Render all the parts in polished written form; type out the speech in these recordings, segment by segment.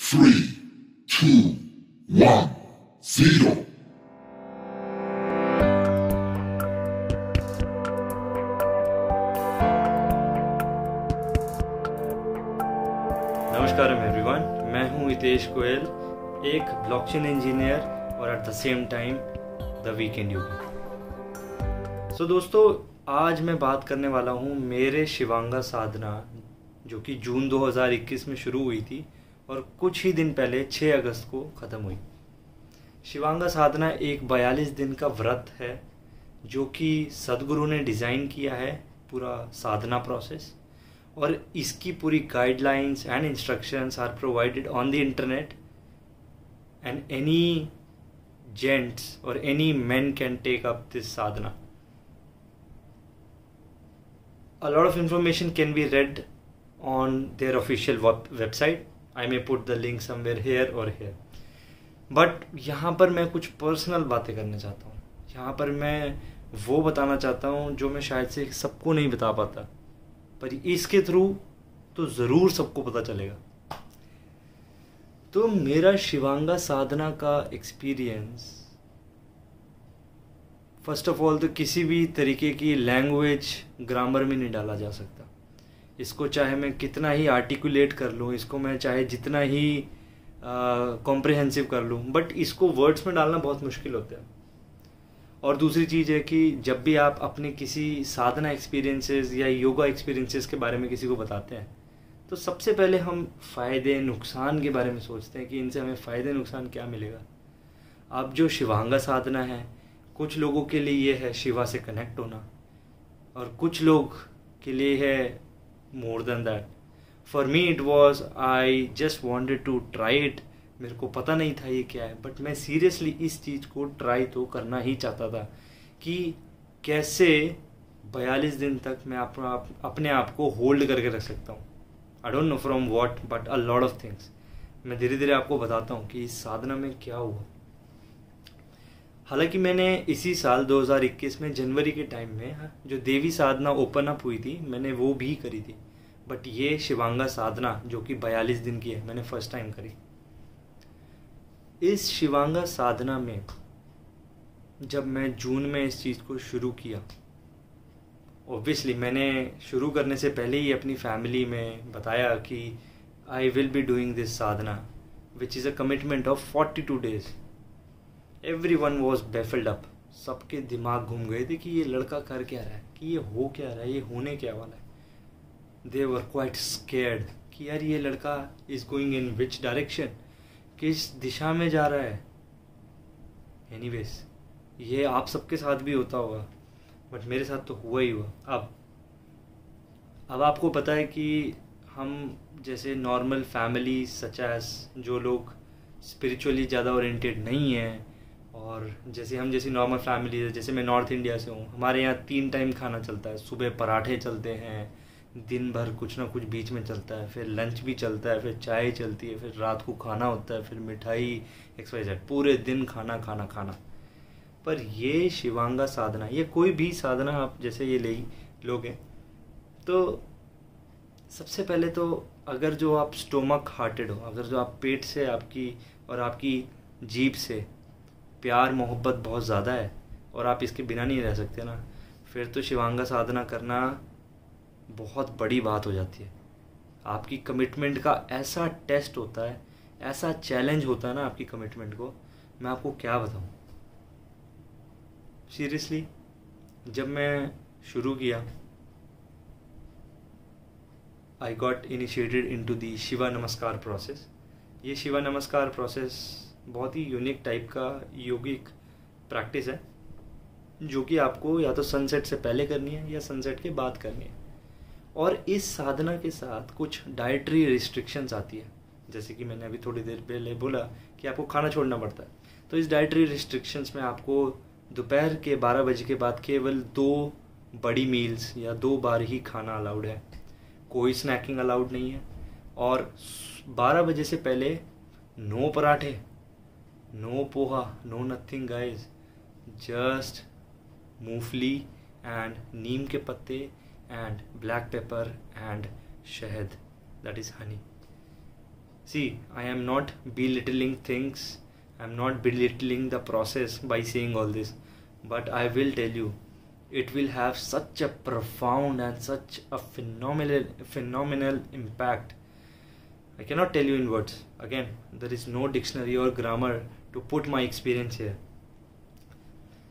3, 2, 1, 0. नमस्कार एवरीवन, मैं हूं हितेश गोयल, एक ब्लॉकचेन इंजीनियर और at the same time the weekend yogi. So दोस्तों, आज मैं बात करने वाला हूं मेरे शिवांगा साधना, जो कि जून 2021 में शुरू हुई थी और कुछ ही दिन पहले 6 अगस्त को ख़त्म हुई। शिवांगा साधना एक 42 दिन का व्रत है जो कि सदगुरु ने डिज़ाइन किया है, पूरा साधना प्रोसेस, और इसकी पूरी guidelines and instructions are provided on the internet and any gents और any men can take up this sadhana. A lot of information can be read on their official website. I may put the link somewhere here or here. But यहाँ पर मैं कुछ personal बातें करना चाहता हूँ। यहाँ पर मैं वो बताना चाहता हूँ जो मैं शायद से सबको नहीं बता पाता, पर इसके थ्रू तो ज़रूर सबको पता चलेगा। तो मेरा शिवांगा साधना का एक्सपीरियंस, फर्स्ट ऑफ ऑल तो किसी भी तरीके की लैंग्वेज ग्रामर में नहीं डाला जा सकता। इसको चाहे मैं कितना ही आर्टिकुलेट कर लूँ, इसको मैं चाहे जितना ही कॉम्प्रिहेंसिव कर लूँ, बट इसको वर्ड्स में डालना बहुत मुश्किल होता है। और दूसरी चीज़ है कि जब भी आप अपने किसी साधना एक्सपीरियंसेस या योगा एक्सपीरियंसेस के बारे में किसी को बताते हैं, तो सबसे पहले हम फ़ायदे नुकसान के बारे में सोचते हैं कि इनसे हमें फ़ायदे नुकसान क्या मिलेगा। अब जो शिवांगा साधना है, कुछ लोगों के लिए ये है शिवा से कनेक्ट होना, और कुछ लोग के लिए है more than that. For me it was, I just wanted to try it. मेरे को पता नहीं था ये क्या है, बट मैं सीरियसली इस चीज़ को ट्राई तो करना ही चाहता था कि कैसे 42 दिन तक मैं अपने आप को होल्ड करके रख सकता हूँ। आई don't know from what, but a lot of things. मैं धीरे धीरे आपको बताता हूँ कि इस साधना में क्या हुआ। हालांकि मैंने इसी साल 2021 में जनवरी के टाइम में जो देवी साधना ओपन अप हुई थी, मैंने वो भी करी थी, बट ये शिवांगा साधना जो कि 42 दिन की है, मैंने फर्स्ट टाइम करी। इस शिवांगा साधना में जब मैं जून में इस चीज़ को शुरू किया, ऑब्वियसली मैंने शुरू करने से पहले ही अपनी फैमिली में बताया कि I will be doing this sadhana which is a commitment of 42 days। Everyone was baffled up. सबके दिमाग घूम गए थे कि ये लड़का कर क्या रहा है, कि ये हो क्या रहा है, ये होने क्या वाला है। दे वर क्वाइट स्केर्ड कि यार ये लड़का is going in which direction, किस दिशा में जा रहा है। एनीवेज, ये आप सबके साथ भी होता होगा, बट मेरे साथ तो हुआ ही हुआ। अब आपको पता है कि हम जैसे नॉर्मल फैमिली सच एज जो लोग स्पिरिचुअली ज़्यादा ओरिएंटेड नहीं हैं, और जैसी नॉर्मल फैमिली है, जैसे मैं नॉर्थ इंडिया से हूँ, हमारे यहाँ 3 टाइम खाना चलता है। सुबह पराठे चलते हैं, दिन भर कुछ ना कुछ बीच में चलता है, फिर लंच भी चलता है, फिर चाय चलती है, फिर रात को खाना होता है, फिर मिठाई, XYZ, पूरे दिन खाना खाना खाना। पर ये शिवांगा साधना, ये कोई भी साधना आप जैसे ये ले लोगे, तो सबसे पहले तो अगर जो आप स्टोमक हार्टेड हो, अगर जो आप पेट से आपकी जीभ से प्यार मोहब्बत बहुत ज़्यादा है और आप इसके बिना नहीं रह सकते ना, फिर तो शिवांगा साधना करना बहुत बड़ी बात हो जाती है। आपकी कमिटमेंट का ऐसा टेस्ट होता है, ऐसा चैलेंज होता है ना आपकी कमिटमेंट को, मैं आपको क्या बताऊं। सीरियसली, जब मैं शुरू किया, I got initiated into the Shiva नमस्कार प्रोसेस। ये शिवा नमस्कार प्रोसेस बहुत ही यूनिक टाइप का योगिक प्रैक्टिस है, जो कि आपको या तो सनसेट से पहले करनी है या सनसेट के बाद करनी है। और इस साधना के साथ कुछ डाइटरी रिस्ट्रिक्शंस आती है, जैसे कि मैंने अभी थोड़ी देर पहले बोला कि आपको खाना छोड़ना पड़ता है। तो इस डाइटरी रिस्ट्रिक्शंस में आपको दोपहर के 12 बजे के बाद केवल 2 बड़ी मील्स या 2 बार ही खाना अलाउड है, कोई स्नैकिंग अलाउड नहीं है। और 12 बजे से पहले नो पराठे, no poha, no nothing guys, just मूंगफली एंड नीम के पत्ते एंड ब्लैक पेपर एंड शहद, that is honey. See, I am not belittling things, I am not belittling the process by saying all this, but I will tell you, it will have such a profound and such a phenomenal impact. I cannot tell you in words. Again, there is no dictionary or grammar to put my experience here.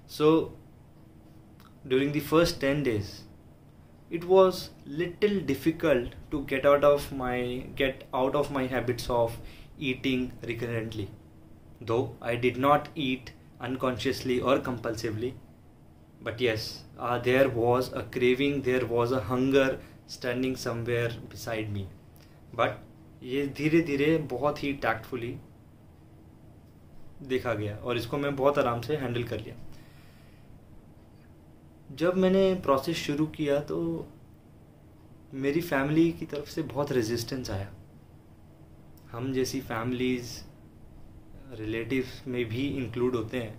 So during the first 10 days, it was little difficult to get out of my habits of eating recurrently, though I did not eat unconsciously or compulsively. But yes, there was a craving, there was a hunger standing somewhere beside me. But ये धीरे धीरे बहुत ही tactfully देखा गया और इसको मैं बहुत आराम से हैंडल कर लिया. जब मैंने प्रोसेस शुरू किया तो मेरी फैमिली की तरफ से बहुत रेजिस्टेंस आया. हम जैसी फैमिलीज़ रिलेटिव्स में भी इंक्लूड होते हैं.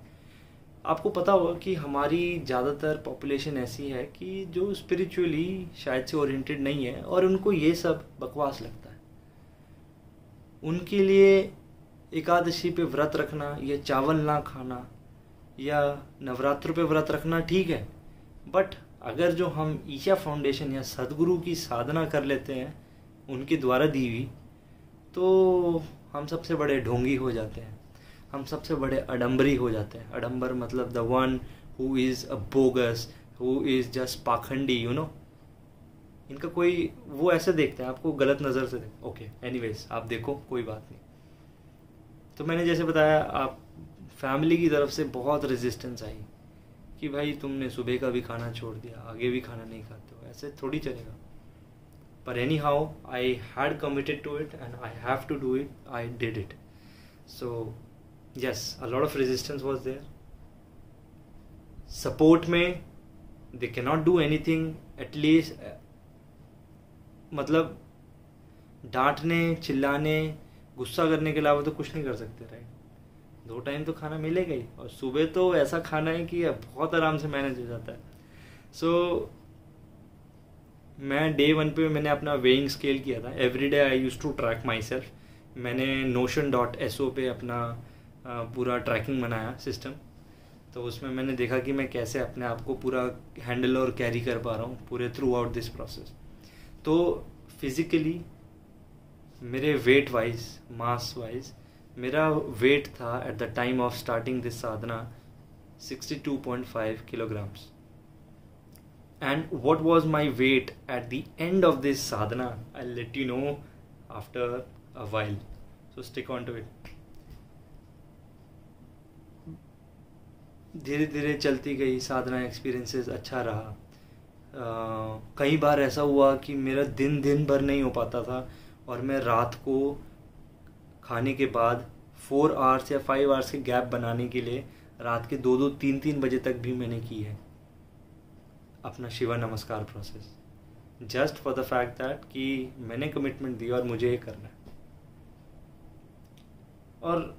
आपको पता होगा कि हमारी ज़्यादातर पॉपुलेशन ऐसी है कि जो स्पिरिचुअली शायद से ओरिएंटेड नहीं है और उनको ये सब बकवास लगता है. उनके लिए एकादशी पे व्रत रखना या चावल ना खाना या नवरात्र पे व्रत रखना ठीक है, बट अगर जो हम ईशा फाउंडेशन या सदगुरु की साधना कर लेते हैं उनके द्वारा दी हुई, तो हम सबसे बड़े ढोंगी हो जाते हैं, हम सबसे बड़े अडम्बरी हो जाते हैं. अडम्बर मतलब the one who is a bogus, who is just पाखंडी, यू नो. इनका कोई वो ऐसे देखते हैं, आपको गलत नज़र से देखते. ओके, एनीवेज, आप देखो, कोई बात नहीं. तो मैंने जैसे बताया, आप फैमिली की तरफ से बहुत रेजिस्टेंस आई कि भाई तुमने सुबह का भी खाना छोड़ दिया, आगे भी खाना नहीं खाते हो, ऐसे थोड़ी चलेगा. पर anyhow I had committed to it and I have to do it. I did it. So yes, a lot of resistance was there. Support में they cannot do anything, at least मतलब डांटने, चिल्लाने, गुस्सा करने के अलावा तो कुछ नहीं कर सकते, राइट. 2 टाइम तो खाना मिलेगा ही और सुबह तो ऐसा खाना है कि बहुत आराम से मैनेज हो जाता है. सो मैं डे 1 पे मैंने अपना वेइंग स्केल किया था. Every day I use to track myself. मैंने notion.so पे अपना पूरा ट्रैकिंग बनाया सिस्टम. तो उसमें मैंने देखा कि मैं कैसे अपने आप को पूरा हैंडल और कैरी कर पा रहा हूँ पूरे थ्रू आउट दिस प्रोसेस. तो फिज़िकली मेरे वेट वाइज, मास वाइज, मेरा वेट था at the time of starting this Sadhana 62.5 kilograms. And what was my weight at the end of this sadhana? I'll let you know after a while. So stick on to it. धीरे धीरे चलती गई साधना. Experiences अच्छा रहा. कई बार ऐसा हुआ कि मेरा दिन भर नहीं हो पाता था और मैं रात को खाने के बाद 4 आवर्स या 5 आवर्स के गैप बनाने के लिए रात के 2-2, 3-3 बजे तक भी मैंने की है अपना शिवा नमस्कार process. Just for the fact that कि मैंने कमिटमेंट दी और मुझे ये करना है. और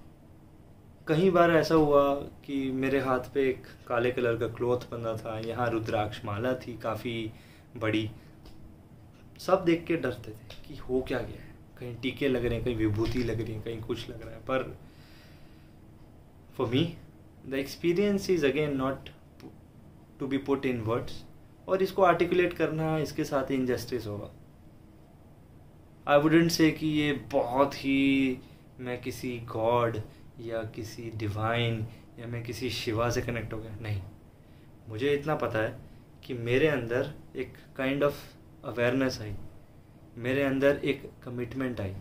कई बार ऐसा हुआ कि मेरे हाथ पे एक काले कलर का क्लॉथ बंधा था, यहाँ रुद्राक्ष माला थी काफ़ी बड़ी. सब देख के डरते थे कि हो क्या गया है, कहीं टीके लग रहे हैं, कहीं विभूति लग रही है, कहीं कुछ लग रहा है. पर for me the experience is again not to be put in words. और इसको आर्टिकुलेट करना इसके साथ इनजस्टिस होगा. आई वुडेंट से कि ये बहुत ही मैं किसी गॉड या किसी डिवाइन या मैं किसी शिवा से कनेक्ट हो गया. नहीं, मुझे इतना पता है कि मेरे अंदर एक काइंड ऑफ अवेयरनेस आई, मेरे अंदर एक कमिटमेंट आई,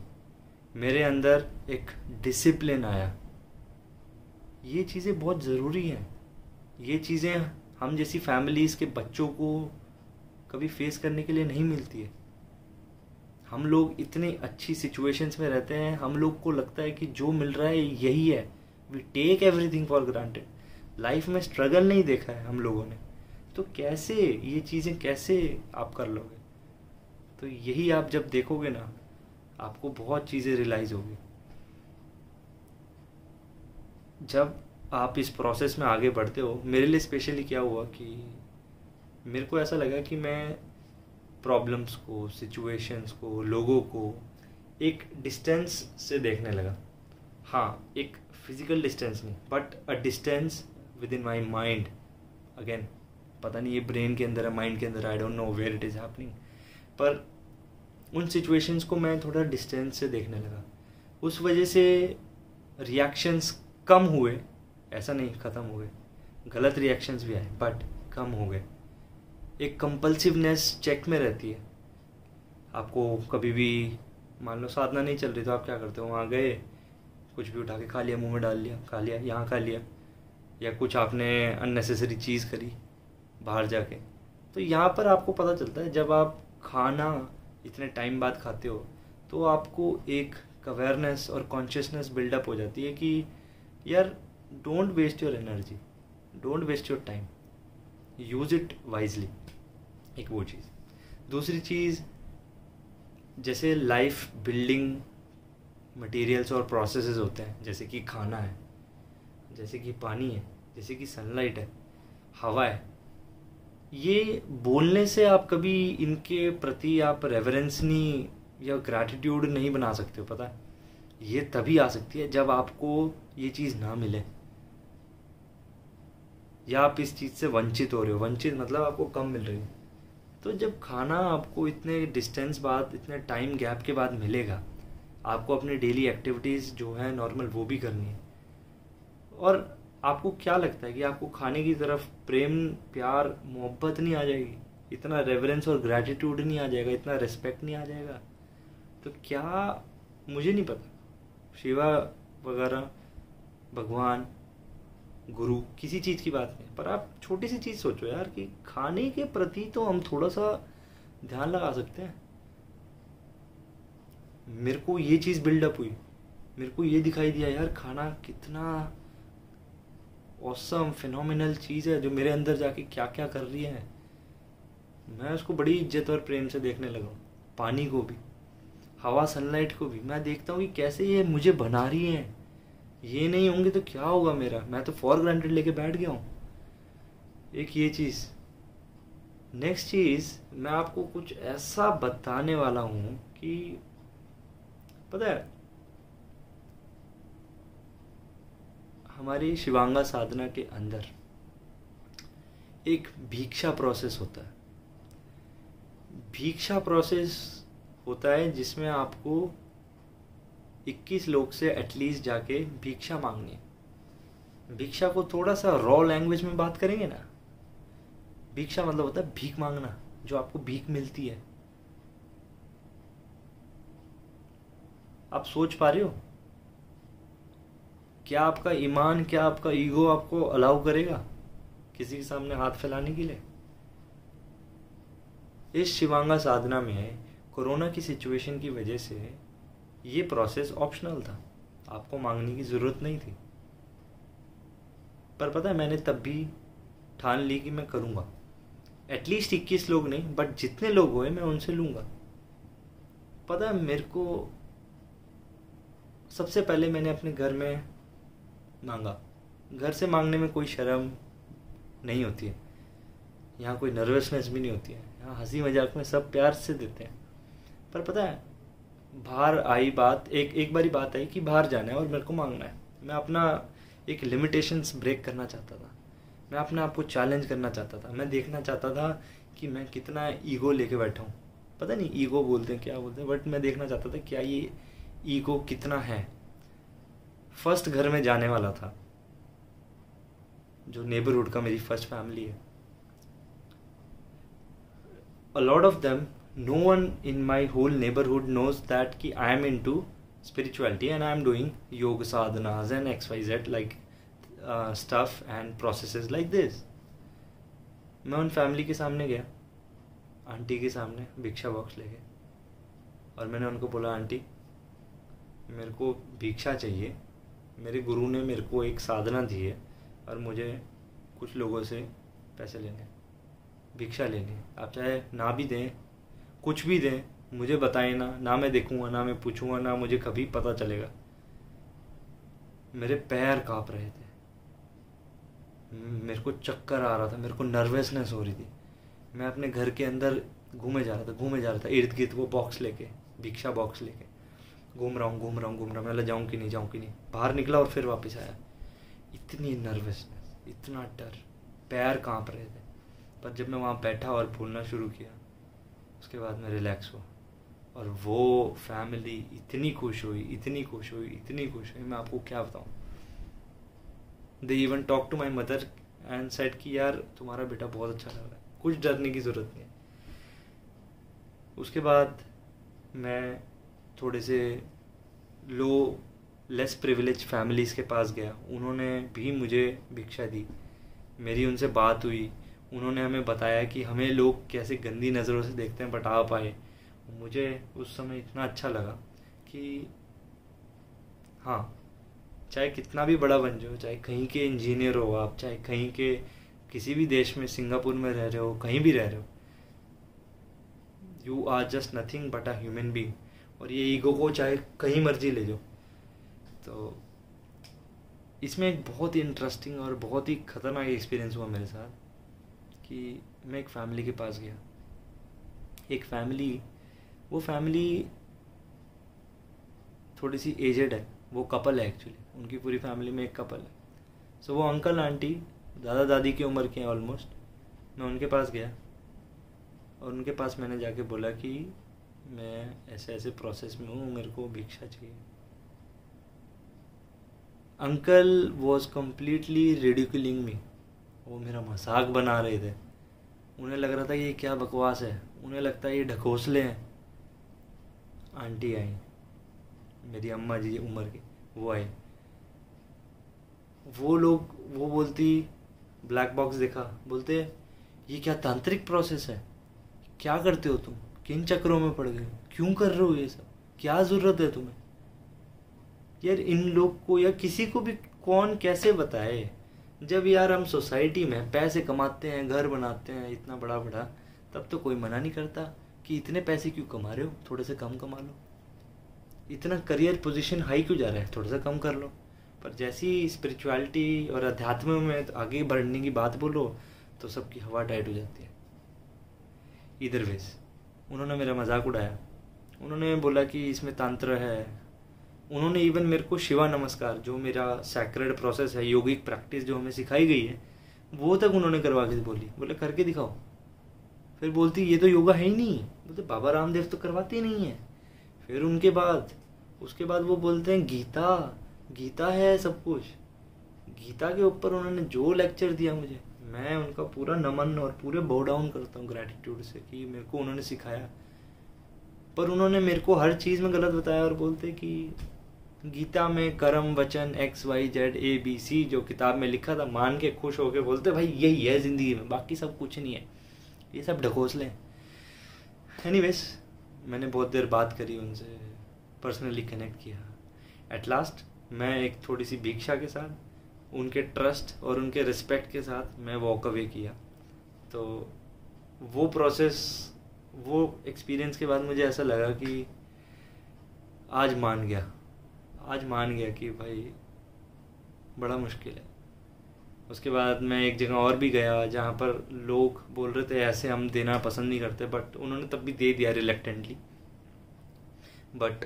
मेरे अंदर एक डिसिप्लिन आया. ये चीज़ें बहुत ज़रूरी हैं. ये चीज़ें हम जैसी फैमिलीज़ के बच्चों को कभी फेस करने के लिए नहीं मिलती है. हम लोग इतनी अच्छी सिचुएशंस में रहते हैं, हम लोग को लगता है कि जो मिल रहा है यही है. We take everything for granted. Life में स्ट्रगल नहीं देखा है हम लोगों ने, तो कैसे ये चीज़ें कैसे आप कर लोगे. तो यही आप जब देखोगे ना, आपको बहुत चीज़ें रियलाइज़ होगी. जब आप इस प्रोसेस में आगे बढ़ते हो, मेरे लिए स्पेशली क्या हुआ कि मेरे को ऐसा लगा कि मैं प्रॉब्लम्स को, सिचुएशंस को, लोगों को एक डिस्टेंस से देखने लगा। हाँ, एक फिजिकल डिस्टेंस नहीं, but a distance with in my mind. Again पता नहीं ये ब्रेन के अंदर है, माइंड के अंदर, I don't know where it is happening, पर उन सिचुएशंस को मैं थोड़ा डिस्टेंस से देखने लगा। उस वजह से रिएक्शंस कम हुए, ऐसा नहीं ख़त्म हो गए, गलत रिएक्शंस भी आए बट कम हो गए। एक कंपल्सिवनेस चेक में रहती है। आपको कभी भी मान लो साधना नहीं चल रही तो आप क्या करते हो, वहाँ गए, कुछ भी उठा के खा लिया, मुंह में डाल लिया, खा लिया, यहाँ खा लिया, या कुछ आपने अननेसेसरी चीज़ करी बाहर जाके। तो यहाँ पर आपको पता चलता है जब आप खाना इतने टाइम बाद खाते हो तो आपको एक अवेयरनेस और कॉन्शियसनेस बिल्डअप हो जाती है कि यार don't waste your energy, don't waste your time, use it wisely. एक वो चीज़। दूसरी चीज़, जैसे लाइफ बिल्डिंग मटेरियल्स और प्रोसेसेस होते हैं, जैसे कि खाना है, जैसे कि पानी है, जैसे कि सनलाइट है, हवा है, ये बोलने से आप कभी इनके प्रति आप रेवरेंस नहीं या ग्रैटिट्यूड नहीं बना सकते हो। पता है, ये तभी आ सकती है जब आपको ये चीज़ ना मिले या आप इस चीज़ से वंचित हो रहे हो। वंचित मतलब आपको कम मिल रही है। तो जब खाना आपको इतने डिस्टेंस बाद, इतने टाइम गैप के बाद मिलेगा, आपको अपनी डेली एक्टिविटीज़ जो है नॉर्मल वो भी करनी है, और आपको क्या लगता है कि आपको खाने की तरफ प्रेम, प्यार, मोहब्बत नहीं आ जाएगी, इतना रेवरेंस और ग्रैटिट्यूड नहीं आ जाएगा, इतना रिस्पेक्ट नहीं आ जाएगा? तो क्या, मुझे नहीं पता, शिवा वगैरह, भगवान, गुरु, किसी चीज़ की बात नहीं, पर आप छोटी सी चीज़ सोचो यार कि खाने के प्रति तो हम थोड़ा सा ध्यान लगा सकते हैं। मेरे को ये चीज़ बिल्डअप हुई, मेरे को ये दिखाई दिया यार खाना कितना ऑसम फिनोमिनल चीज़ है जो मेरे अंदर जाके क्या क्या कर रही है। मैं उसको बड़ी इज्जत और प्रेम से देखने लगा। पानी को भी, हवा, सनलाइट को भी मैं देखता हूँ कि कैसे ये मुझे बना रही है। ये नहीं होंगे तो क्या होगा मेरा, मैं तो फॉर ग्रांटेड लेके बैठ गया हूँ। एक ये चीज़। नेक्स्ट चीज़, मैं आपको कुछ ऐसा बताने वाला हूँ कि पता है, हमारी शिवांगा साधना के अंदर एक भिक्षा प्रोसेस होता है। भिक्षा प्रोसेस होता है जिसमें आपको 21 लोग से एटलीस्ट जाके भिक्षा मांगनी है। भिक्षा को थोड़ा सा रॉ लैंग्वेज में बात करेंगे ना, भिक्षा मतलब होता है भीख मांगना, जो आपको भीख मिलती है। आप सोच पा रहे हो? क्या आपका ईमान, क्या आपका ईगो आपको अलाउ करेगा किसी के सामने हाथ फैलाने के लिए? इस शिवांगा साधना में कोरोना की सिचुएशन की वजह से ये प्रोसेस ऑप्शनल था, आपको मांगने की ज़रूरत नहीं थी। पर पता है, मैंने तब भी ठान ली कि मैं करूँगा। एटलीस्ट 21 लोग नहीं, बट जितने लोग हुए मैं उनसे लूँगा। पता है, मेरे को सबसे पहले मैंने अपने घर में मांगा। घर से मांगने में कोई शर्म नहीं होती है, यहाँ कोई नर्वसनेस भी नहीं होती है, यहाँ हंसी मजाक में सब प्यार से देते हैं। पर पता है, बाहर आई बात, एक बारी बात आई कि बाहर जाना है और मेरे को मांगना है। मैं अपना एक लिमिटेशंस ब्रेक करना चाहता था, मैं अपने आप को चैलेंज करना चाहता था, मैं देखना चाहता था कि मैं कितना ईगो लेके बैठा हूँ। पता नहीं ईगो बोलते हैं क्या बोलते हैं, बट मैं देखना चाहता था क्या ये ईगो कितना है। फर्स्ट घर में जाने वाला था, जो नेबरहुड का मेरी फर्स्ट फैमिली है। A lot of them, no one in my whole neighborhood knows that कि I am into spirituality and I am doing yoga sadhanas and XYZ like stuff and processes like this. मैं उन family के सामने गया, aunty के सामने भिक्षा box लेके, और मैंने उनको बोला, आंटी मेरे को भिक्षा चाहिए, मेरे गुरु ने मेरे को एक साधना दी है और मुझे कुछ लोगों से पैसे लेने, भिक्षा लेनी। आप चाहे ना भी दें, कुछ भी दें, मुझे बताएं ना मैं देखूंगा, ना मैं पूछूंगा, ना मुझे कभी पता चलेगा। मेरे पैर कांप रहे थे, मेरे को चक्कर आ रहा था, मेरे को नर्वसनेस हो रही थी। मैं अपने घर के अंदर घूमे जा रहा था, इर्द गिर्द वो बॉक्स लेके, भिक्षा बॉक्स लेके। घूम रहा हूँ, मैं जाऊँ कि नहीं। बाहर निकला और फिर वापस आया। इतनी नर्वसनेस, इतना डर, पैर कांप रहे थे। पर जब मैं वहाँ बैठा और बोलना शुरू किया, उसके बाद मैं रिलैक्स हुआ। और वो फैमिली इतनी खुश हुई, मैं आपको क्या बताऊँ। They even talk to my mother and said कि यार तुम्हारा बेटा बहुत अच्छा लग रहा है, कुछ डरने की ज़रूरत नहीं है। उसके बाद मैं थोड़े से लेस प्रिविलेज फैमिलीज़ के पास गया। उन्होंने भी मुझे भिक्षा दी, मेरी उनसे बात हुई। उन्होंने हमें बताया कि हमें लोग कैसे गंदी नज़रों से देखते हैं, बट आप आए। मुझे उस समय इतना अच्छा लगा कि हाँ, चाहे कितना भी बड़ा बन जाओ, चाहे कहीं के इंजीनियर हो आप, चाहे कहीं के किसी भी देश में, सिंगापुर में रह रहे हो, कहीं भी रह रहे हो, you are just nothing but a human being. और ये ईगो को चाहे कहीं मर्जी ले जाओ। तो इसमें एक बहुत ही इंटरेस्टिंग और बहुत ही ख़तरनाक एक्सपीरियंस हुआ मेरे साथ कि मैं एक फैमिली के पास गया। वो फैमिली थोड़ी सी एजेड है, वो कपल है एक्चुअली, उनकी पूरी फैमिली में एक कपल है। सो वो अंकल आंटी दादा दादी की उम्र के हैं ऑलमोस्ट। मैं उनके पास गया और उनके पास मैंने जाके बोला कि मैं ऐसे ऐसे प्रोसेस में हूँ, मेरे को भिक्षा चाहिए। अंकल वॉज कम्प्लीटली रिडिकुलिंग मी, वो मेरा मजाक बना रहे थे। उन्हें लग रहा था कि ये क्या बकवास है, उन्हें लगता है ये ढकोसले हैं। आंटी आई, मेरी अम्मा जी उम्र की, वो आई। वो बोलती, ब्लैक बॉक्स देखा, बोलते ये क्या तांत्रिक प्रोसेस है, क्या करते हो तुम, किन चक्रों में पड़ गए, क्यों कर रहे हो ये सब, क्या ज़रूरत है तुम्हें। यार इन लोग को या किसी को भी कौन कैसे बताए, जब यार हम सोसाइटी में पैसे कमाते हैं, घर बनाते हैं इतना बड़ा बड़ा, तब तो कोई मना नहीं करता कि इतने पैसे क्यों कमा रहे हो, थोड़े से कम कमा लो। इतना करियर पोजीशन हाई क्यों जा रहा है, थोड़ा सा कम कर लो। पर जैसी स्पिरिचुअलिटी और अध्यात्म में आगे बढ़ने की बात बोलो तो सबकी हवा टाइट हो जाती है। इधर वेज उन्होंने मेरा मजाक उड़ाया। उन्होंने बोला कि इसमें तंत्र है। उन्होंने इवन मेरे को शिवा नमस्कार, जो मेरा सैक्रेड प्रोसेस है, योगिक प्रैक्टिस जो हमें सिखाई गई है, वो तक उन्होंने करवा के बोले करके दिखाओ। फिर बोलती ये तो योगा है ही नहीं, बोलते बाबा रामदेव तो करवाते ही नहीं है। फिर उसके बाद वो बोलते हैं गीता है सब कुछ। गीता के ऊपर उन्होंने जो लेक्चर दिया मुझे, मैं उनका पूरा नमन और पूरे बो डाउन करता हूँ ग्रैटिट्यूड से कि मेरे को उन्होंने सिखाया। पर उन्होंने मेरे को हर चीज़ में गलत बताया और बोलते कि गीता में कर्म वचन XYZ ABC जो किताब में लिखा था मान के खुश होके बोलते भाई यही है ज़िंदगी में, बाकी सब कुछ नहीं है, ये सब ढकोसले हैं। एनीवेज मैंने बहुत देर बात करी उनसे, पर्सनली कनेक्ट किया। एट लास्ट मैं एक थोड़ी सी भिक्षा के साथ, उनके ट्रस्ट और उनके रिस्पेक्ट के साथ मैं वॉक अवे किया। तो वो प्रोसेस, वो एक्सपीरियंस के बाद मुझे ऐसा लगा कि आज मान गया कि भाई बड़ा मुश्किल है। उसके बाद मैं एक जगह और भी गया जहाँ पर लोग बोल रहे थे ऐसे हम देना पसंद नहीं करते, बट उन्होंने तब भी दे दिया रिलेक्टेंटली। बट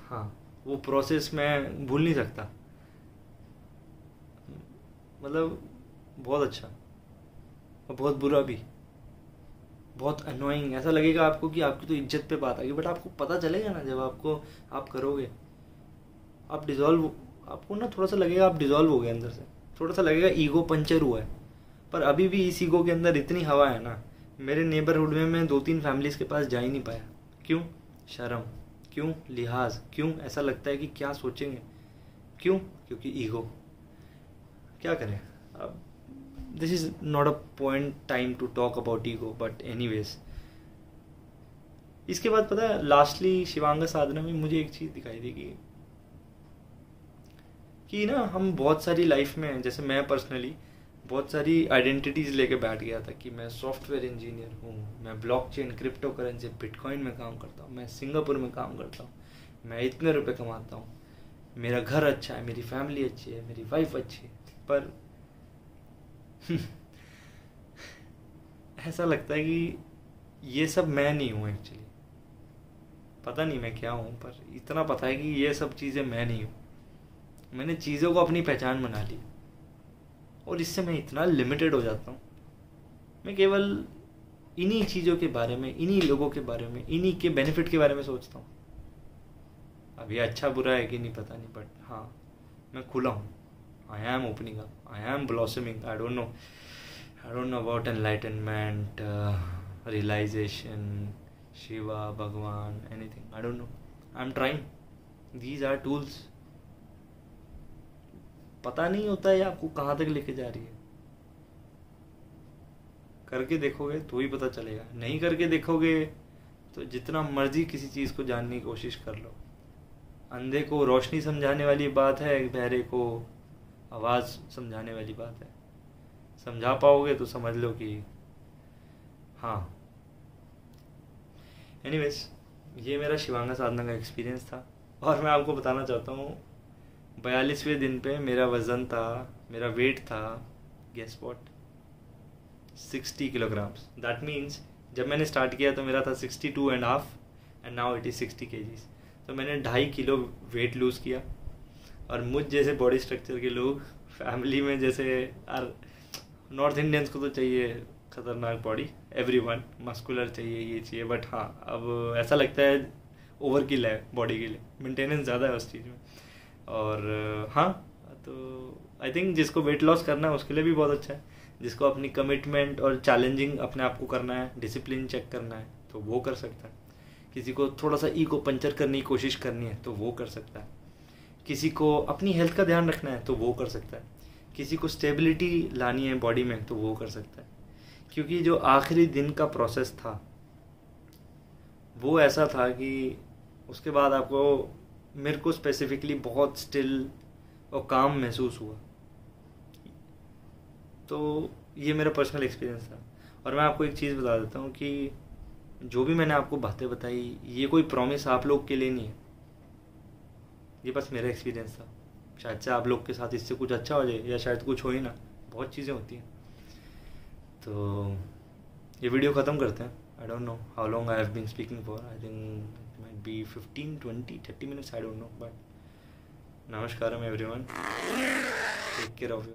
हाँ, वो प्रोसेस मैं भूल नहीं सकता। मतलब बहुत अच्छा और बहुत बुरा भी, बहुत अनोइंग। ऐसा लगेगा आपको कि आपकी तो इज्जत पे बात आ गई, बट आपको पता चलेगा ना जब आप करोगे, आपको ना थोड़ा सा लगेगा आप डिजॉल्व हो गए अंदर से, थोड़ा सा लगेगा ईगो पंचर हुआ है। पर अभी भी इस ईगो के अंदर इतनी हवा है ना, मेरे नेबरहुड में मैं 2-3 फैमिलीज के पास जा ही नहीं पाया। क्यों? शर्म। क्यों? लिहाज। क्यों? ऐसा लगता है कि क्या सोचेंगे। क्यों? क्योंकि ईगो। क्या करें अब, this is not a point time to talk about ego, but anyways. इसके बाद पता है लास्टली शिवांगा साधना में मुझे एक चीज़ दिखाई दी कि ना हम बहुत सारी लाइफ में, जैसे मैं पर्सनली बहुत सारी आइडेंटिटीज़ लेके बैठ गया था कि मैं सॉफ्टवेयर इंजीनियर हूँ, मैं ब्लॉकचेन, क्रिप्टो करेंसी, बिटकॉइन में काम करता हूँ, मैं सिंगापुर में काम करता हूँ, मैं इतने रुपए कमाता हूँ, मेरा घर अच्छा है, मेरी फैमिली अच्छी है, मेरी वाइफ अच्छी है। पर ऐसा लगता है कि ये सब मैं नहीं हूँ एक्चुअली। पता नहीं मैं क्या हूँ, पर इतना पता है कि ये सब चीज़ें मैं नहीं हूँ। मैंने चीज़ों को अपनी पहचान बना ली और इससे मैं इतना लिमिटेड हो जाता हूँ। मैं केवल इन्हीं चीज़ों के बारे में, इन्हीं लोगों के बारे में, इन्हीं के बेनिफिट के बारे में सोचता हूँ। अब ये अच्छा बुरा है कि नहीं पता नहीं, बट हाँ, मैं खुला हूँ। I am opening up, I am blossoming. I don't know about enlightenment, realisation, Shiva, Bhagwan, anything. I don't know, I am trying. These are tools. पता नहीं होता है आपको कहाँ तक लेके जा रही है। करके देखोगे तो ही पता चलेगा, नहीं करके देखोगे तो जितना मर्जी किसी चीज़ को जानने की कोशिश कर लो। अंधे को रोशनी समझाने वाली बात है, बहरे को आवाज़ समझाने वाली बात है। समझा पाओगे तो समझ लो कि हाँ। एनीवेज, ये मेरा शिवांगा साधना का एक्सपीरियंस था और मैं आपको बताना चाहता हूँ 42वें दिन पे मेरा वज़न था, मेरा वेट था, guess what, 60 kilograms. That means जब मैंने स्टार्ट किया तो मेरा था 62.5 and now it is 60 kgs। तो मैंने 2.5 किलो वेट लूज़ किया। और मुझ जैसे बॉडी स्ट्रक्चर के लोग फैमिली में, जैसे नॉर्थ इंडियंस को तो चाहिए खतरनाक बॉडी, एवरीवन मस्कुलर चाहिए, ये चाहिए, बट हाँ अब ऐसा लगता है ओवर किल है बॉडी के लिए, मेंटेनेंस ज़्यादा है उस चीज़ में। और हाँ, तो आई थिंक जिसको वेट लॉस करना है उसके लिए भी बहुत अच्छा है। जिसको अपनी कमिटमेंट और चैलेंजिंग अपने आप को करना है, डिसिप्लिन चेक करना है, तो वो कर सकता है। किसी को थोड़ा सा ईगो पंचर करने की कोशिश करनी है तो वो कर सकता है। किसी को अपनी हेल्थ का ध्यान रखना है तो वो कर सकता है। किसी को स्टेबिलिटी लानी है बॉडी में तो वो कर सकता है। क्योंकि जो आखिरी दिन का प्रोसेस था वो ऐसा था कि उसके बाद आपको, मेरे को स्पेसिफिकली बहुत स्टिल और काम महसूस हुआ। तो ये मेरा पर्सनल एक्सपीरियंस था। और मैं आपको एक चीज़ बता देता हूँ कि जो भी मैंने आपको बातें बताई, ये कोई प्रॉमिस आप लोग के लिए नहीं है, ये बस मेरा एक्सपीरियंस था। शायद से आप लोग के साथ इससे कुछ अच्छा हो जाए, या शायद कुछ हो ही ना, बहुत चीज़ें होती हैं। तो ये वीडियो ख़त्म करते हैं। I don't know how long I have been speaking for. I think it might be 15, 20, 30 minutes, I don't know, but namaskaram everyone, take care of